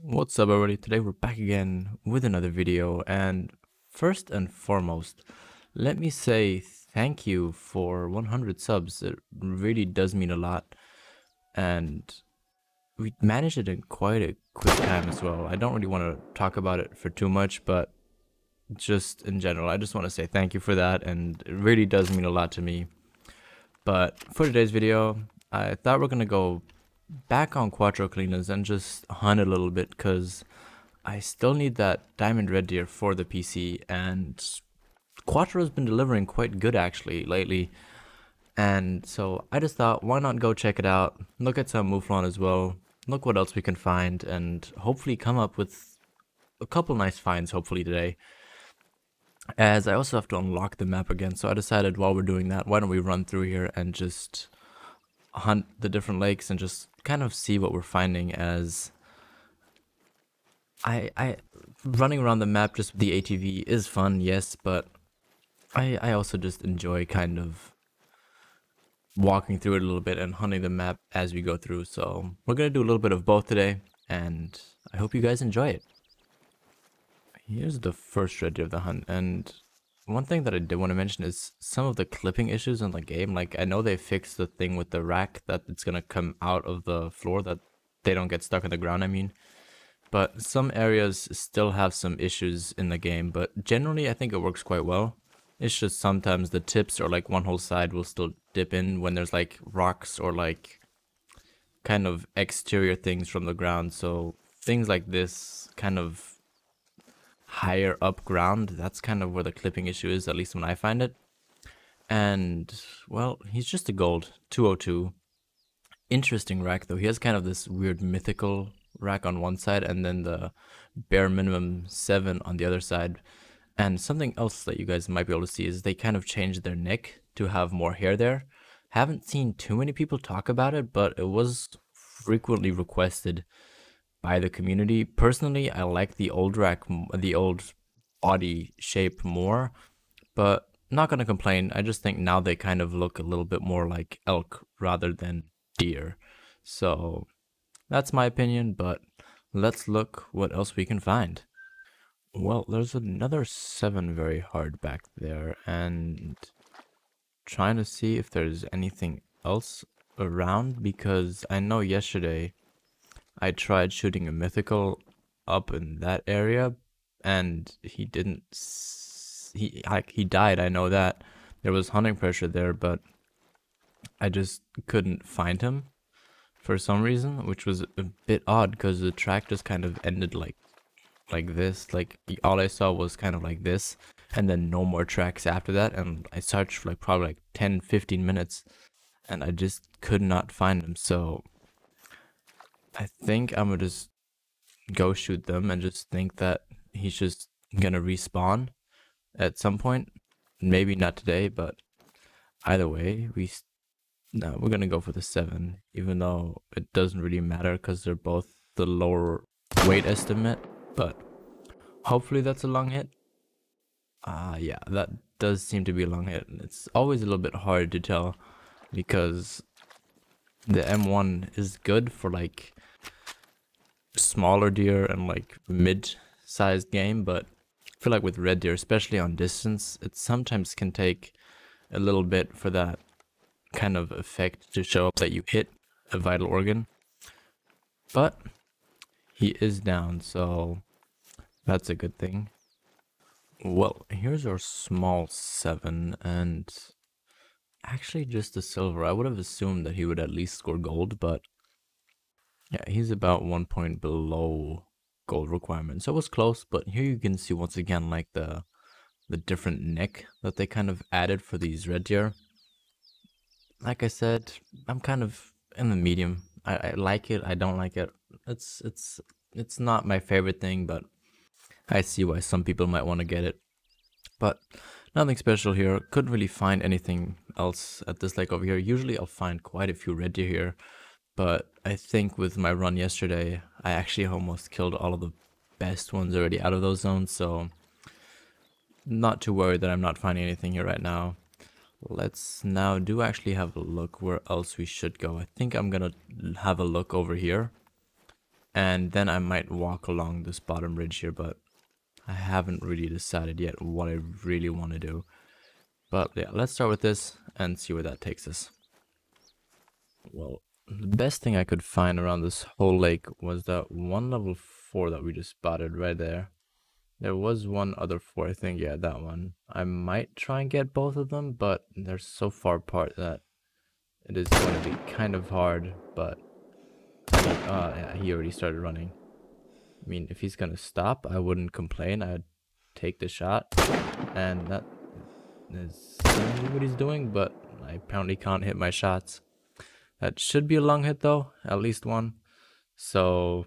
What's up everybody, today we're back again with another video, and first and foremost, let me say thank you for 100 subs. It really does mean a lot, and we managed it in quite a quick time as well. I don't really want to talk about it for too much, but just in general, I just want to say thank you for that, and it really does mean a lot to me. But for today's video, I thought we're gonna go back on Cuatro Colinas and just hunt a little bit, because I still need that diamond red deer for the PC, and Cuatro has been delivering quite good actually lately. And so I just thought, why not go check it out, look at some Mouflon as well, look what else we can find, and hopefully come up with a couple nice finds hopefully today. As I also have to unlock the map again, so I decided while we're doing that, why don't we run through here and just hunt the different lakes and just kind of see what we're finding. As I running around the map just with the ATV is fun, yes, but I also just enjoy kind of walking through it a little bit and hunting the map as we go through. So we're gonna do a little bit of both today, and I hope you guys enjoy it. Here's the first red deer of the hunt, and one thing that I did want to mention is some of the clipping issues in the game. Like, I know they fixed the thing with the rack that it's gonna come out of the floor, that they don't get stuck in the ground, I mean. But some areas still have some issues in the game, but generally I think it works quite well. It's just sometimes the tips or like one whole side will still dip in when there's like rocks or like kind of exterior things from the ground. So things like this kind of higher up ground, that's kind of where the clipping issue is, at least when I find it. And well, he's just a gold 202. Interesting rack though. He has kind of this weird mythical rack on one side and then the bare minimum 7 on the other side. And something else that you guys might be able to see is they kind of changed their neck to have more hair there. Haven't seen too many people talk about it, but it was frequently requested by the community. Personally, I like the old rack, the old body shape more, but not gonna complain. I just think now they kind of look a little bit more like elk rather than deer. So that's my opinion, but let's look what else we can find. Well, there's another 7 very hard back there, and trying to see if there's anything else around, because I know yesterday I tried shooting a mythical up in that area, and he didn't. He died. I know that there was hunting pressure there, but I just couldn't find him for some reason, which was a bit odd because the track just kind of ended like this. Like, all I saw was kind of like this, and then no more tracks after that. And I searched for like probably like 10-15 minutes, and I just could not find him. So I think I'm gonna just go shoot them and just think that he's just gonna respawn at some point. Maybe not today, but either way, we're gonna go for the 7, even though it doesn't really matter because they're both the lower weight estimate. But hopefully that's a long hit. Yeah, that does seem to be a long hit. It's always a little bit hard to tell because the M1 is good for like smaller deer and like mid-sized game, but I feel like with red deer, especially on distance, it sometimes can take a little bit for that kind of effect to show up that you hit a vital organ. But he is down, so that's a good thing. Well, here's our small 7, and actually just a silver. I would have assumed that he would at least score gold, but yeah, he's about 1 point below gold requirement. So it was close, but here you can see once again like the different neck that they kind of added for these red deer. Like I said, I'm kind of in the medium. I like it, I don't like it. It's not my favorite thing, but I see why some people might want to get it. But nothing special here. Couldn't really find anything else at this lake over here. Usually I'll find quite a few red deer here, but I think with my run yesterday, I actually almost killed all of the best ones already out of those zones, so not too worried that I'm not finding anything here right now. Let's now actually have a look where else we should go. I think I'm gonna have a look over here and then I might walk along this bottom ridge here, but I haven't really decided yet what I really want to do. But yeah, let's start with this and see where that takes us. Well, the best thing I could find around this whole lake was that one level 4 that we just spotted right there. There was one other 4, I think. Yeah, that one. I might try and get both of them, but they're so far apart that it is going to be kind of hard. But I mean, yeah, he already started running. I mean, if he's gonna stop, I wouldn't complain. I'd take the shot, and that is seemingly what he's doing. But I apparently can't hit my shots. That should be a long hit though, at least one. So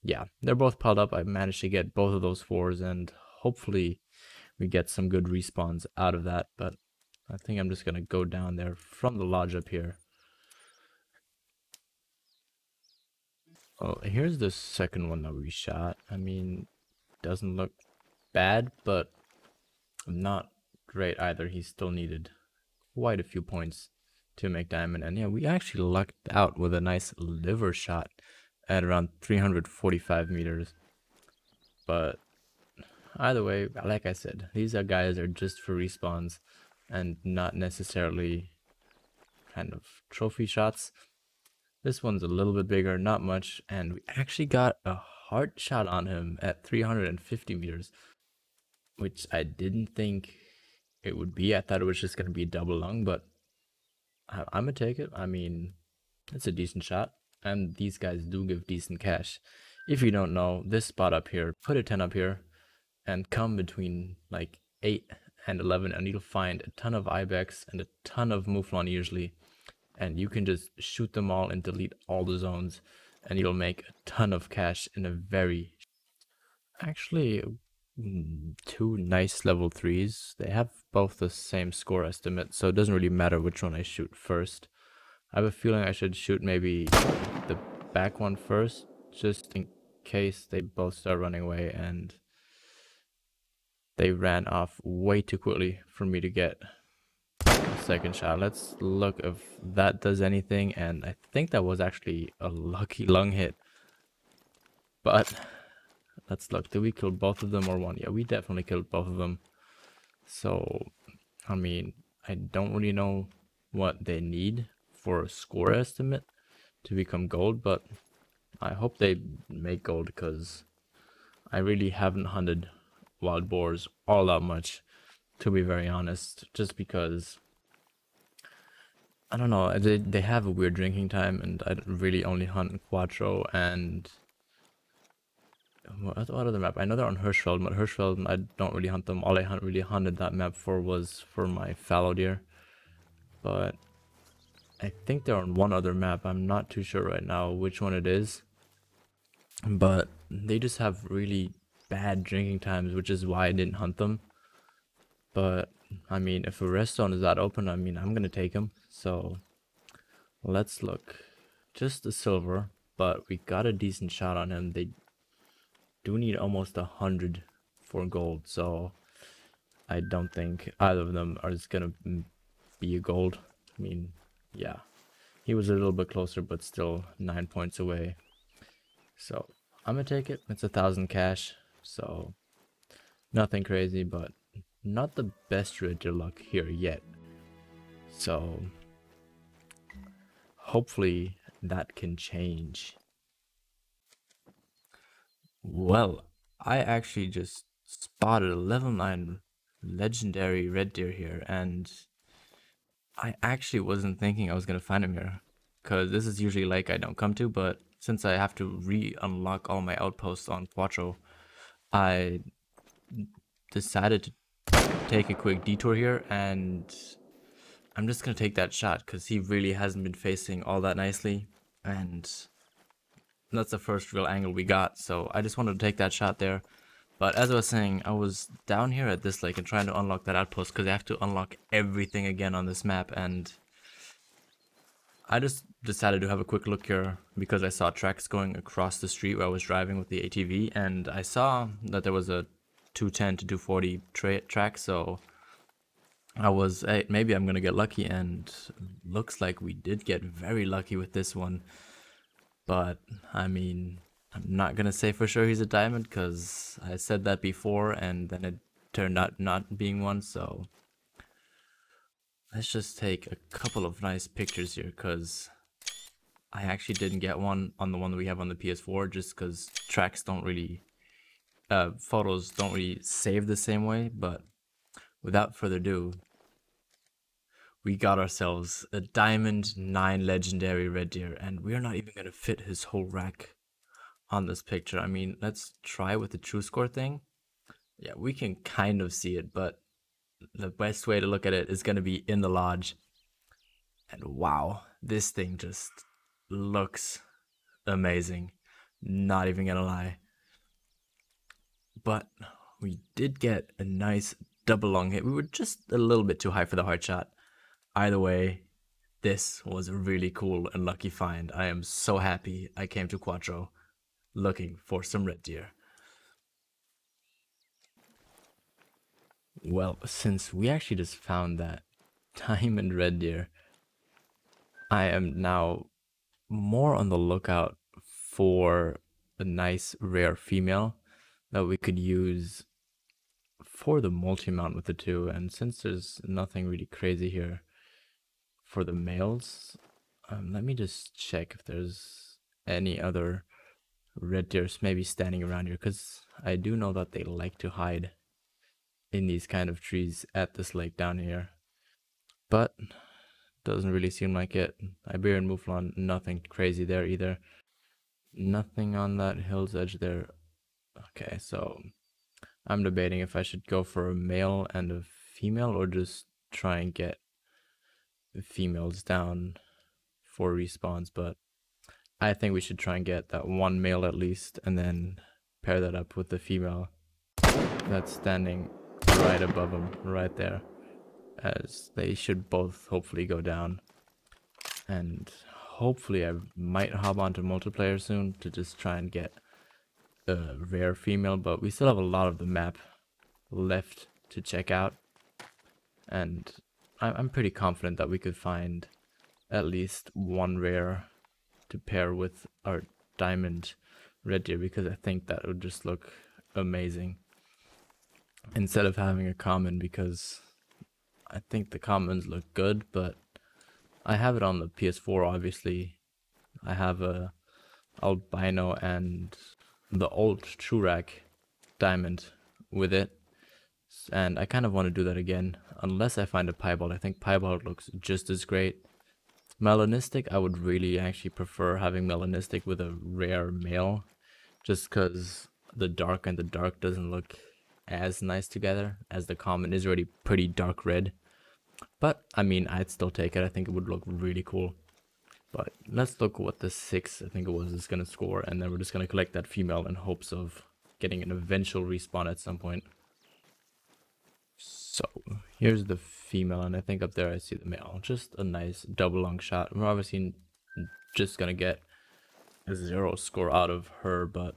yeah, they're both piled up. I managed to get both of those 4s, and hopefully we get some good respawns out of that. But I think I'm just gonna go down there from the lodge up here. Oh, here's the second one that we shot. I mean, doesn't look bad, but not great either. He still needed quite a few points to make diamond. And yeah, we actually lucked out with a nice liver shot at around 345 meters. But either way, like I said, these guys are just for respawns and not necessarily kind of trophy shots. This one's a little bit bigger, not much, and we actually got a heart shot on him at 350 meters, which I didn't think it would be. I thought it was just going to be a double lung, but I'm gonna take it. I mean, it's a decent shot, and these guys do give decent cash. If you don't know, this spot up here, put a 10 up here, and come between like 8 and 11, and you'll find a ton of ibex and a ton of mouflon usually, and you can just shoot them all and delete all the zones, and you'll make a ton of cash in a very... Actually, 2 nice level 3s. They have both the same score estimate, so it doesn't really matter which one I shoot first. I have a feeling I should shoot maybe the back one first, just in case they both start running away, and they ran off way too quickly for me to get a second shot. Let's look if that does anything, and I think that was actually a lucky lung hit. But let's look. Did we kill both of them or one? Yeah, we definitely killed both of them. So, I mean, I don't really know what they need for a score estimate to become gold, but I hope they make gold, because I really haven't hunted wild boars all that much, to be very honest, just because I don't know, they have a weird drinking time, and I really only hunt Cuatro and what other map? I know they're on Hirschfeld, but Hirschfeld I don't really hunt them. All I really hunted that map for was for my fallow deer, but I think they're on one other map. I'm not too sure right now which one it is, but they just have really bad drinking times, which is why I didn't hunt them. But I mean, if a rest zone is that open, I mean, I'm gonna take them. So let's look. Just a silver, but we got a decent shot on him. They do need almost 100 for gold, so I don't think either of them are just gonna be a gold. I mean, yeah, he was a little bit closer, but still 9 points away. So I'm gonna take it. It's 1,000 cash, so nothing crazy, but not the best red luck here yet. So hopefully that can change. Well, I actually just spotted a level 9 legendary red deer here, and I actually wasn't thinking I was gonna find him here, because this is usually like I don't come to, but since I have to re-unlock all my outposts on Cuatro, I decided to take a quick detour here, and I'm just gonna take that shot because he really hasn't been facing all that nicely, and that's the first real angle we got, so I just wanted to take that shot there. But as I was saying, I was down here at this lake and trying to unlock that outpost, because I have to unlock everything again on this map, and I just decided to have a quick look here because I saw tracks going across the street where I was driving with the ATV, and I saw that there was a 210 to 240 track, so I was, hey, maybe I'm gonna get lucky, and looks like we did get very lucky with this one. But I mean, I'm not gonna say for sure he's a diamond because I said that before and then it turned out not being one, so let's just take a couple of nice pictures here because I actually didn't get one on the one that we have on the PS4 just because tracks don't really, photos don't really save the same way. But without further ado, we got ourselves a Diamond 9 Legendary Red Deer, and we're not even gonna fit his whole rack on this picture. I mean, let's try with the true score thing. Yeah, we can kind of see it, but the best way to look at it is gonna be in the lodge. And wow, this thing just looks amazing. Not even gonna lie. But we did get a nice double long hit. We were just a little bit too high for the hard shot. Either way, this was a really cool and lucky find. I am so happy I came to Cuatro looking for some red deer. Well, since we actually just found that diamond red deer, I am now more on the lookout for a nice rare female that we could use for the multi-mount with the two. And since there's nothing really crazy here for the males, let me just check if there's any other red deers maybe standing around here, because I do know that they like to hide in these kind of trees at this lake down here, but doesn't really seem like it. Iberian Mouflon, nothing crazy there either. Nothing on that hill's edge there. Okay, so I'm debating if I should go for a male and a female or just try and get the females down for respawns, but I think we should try and get that one male at least and then pair that up with the female that's standing right above them, right there, as they should both hopefully go down. And hopefully I might hop onto multiplayer soon to just try and get a rare female, but we still have a lot of the map left to check out, and I'm pretty confident that we could find at least one rare to pair with our diamond red deer, because I think that would just look amazing instead of having a common, because I think the commons look good, but I have it on the PS4 obviously. I have a albino and the old Trurak diamond with it, and I kind of want to do that again unless I find a piebald. I think piebald looks just as great. Melanistic, I would really actually prefer having melanistic with a rare male, just because the dark and the dark doesn't look as nice together, as the common is already pretty dark red. But I mean, I'd still take it. I think it would look really cool. But let's look what the 6, I think it was, is going to score, and then we're just going to collect that female in hopes of getting an eventual respawn at some point. So here's the female, and I think up there I see the male. Just a nice double long shot. We're obviously just going to get a 0 score out of her, but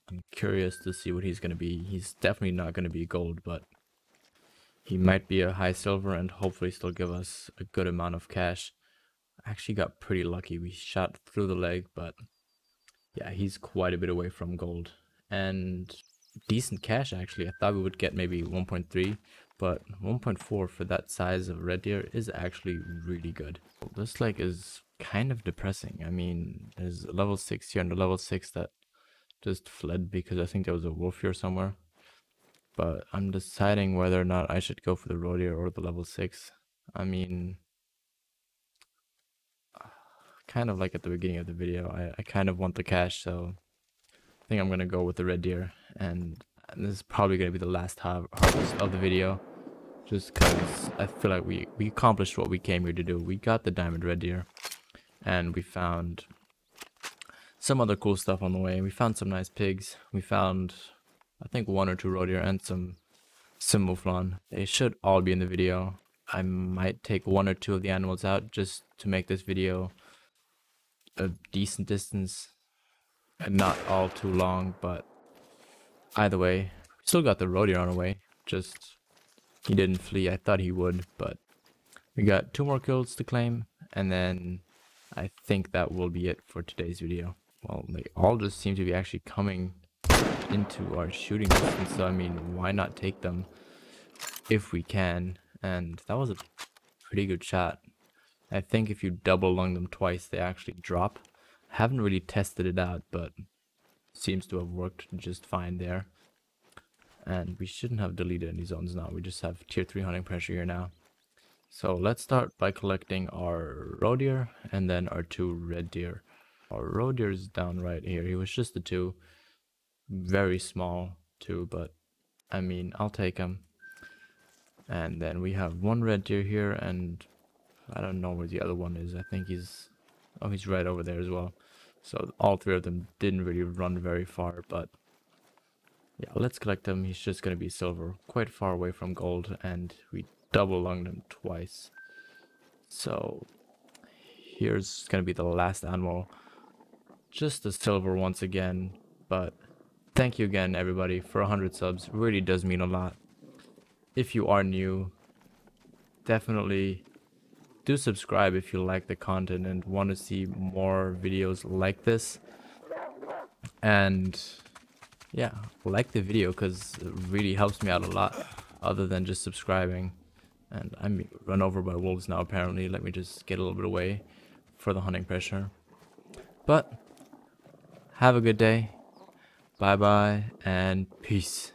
I'm curious to see what he's going to be. He's definitely not going to be gold, but he might be a high silver and hopefully still give us a good amount of cash. Actually got pretty lucky. We shot through the leg, but yeah, he's quite a bit away from gold and decent cash. Actually, I thought we would get maybe 1.3, but 1.4 for that size of red deer is actually really good. This lake is kind of depressing. I mean, there's a level 6 here and a level 6 that just fled because I think there was a wolf here somewhere, but I'm deciding whether or not I should go for the roe deer or the level 6. I mean, kind of like at the beginning of the video, I kind of want the cash, so I think I'm gonna go with the red deer, and this is probably gonna be the last harvest of the video, just because I feel like we accomplished what we came here to do. We got the diamond red deer, and we found some other cool stuff on the way. We found some nice pigs. We found, I think, 1 or 2 roe deer and some mouflon. They should all be in the video. I might take 1 or 2 of the animals out just to make this video a decent distance and not all too long, but either way, still got the roe deer on our way. Just he didn't flee. I thought he would, but we got 2 more kills to claim, and then I think that will be it for today's video. Well, they all just seem to be actually coming into our shooting distance, so I mean, why not take them if we can? And that was a pretty good shot. I think if you double lung them twice, they actually drop. Haven't really tested it out, but seems to have worked just fine there. And we shouldn't have deleted any zones now. We just have tier 3 hunting pressure here now. So let's start by collecting our roe deer and then our 2 red deer. Our roe deer is down right here. He was just a 2. Very small 2, but I mean, I'll take him. And then we have 1 red deer here, and I don't know where the other one is. I think he's... oh, he's right over there as well. So all 3 of them didn't really run very far, but yeah, let's collect him. He's just going to be silver, quite far away from gold, and we double lunged him twice. So here's going to be the last animal. Just a silver once again, but thank you again everybody for 100 subs. It really does mean a lot. If you are new, definitely do subscribe if you like the content and want to see more videos like this. And yeah, like the video because it really helps me out a lot other than just subscribing. And I'm run over by wolves now apparently. Let me just get a little bit away for the hunting pressure. But have a good day. Bye bye and peace.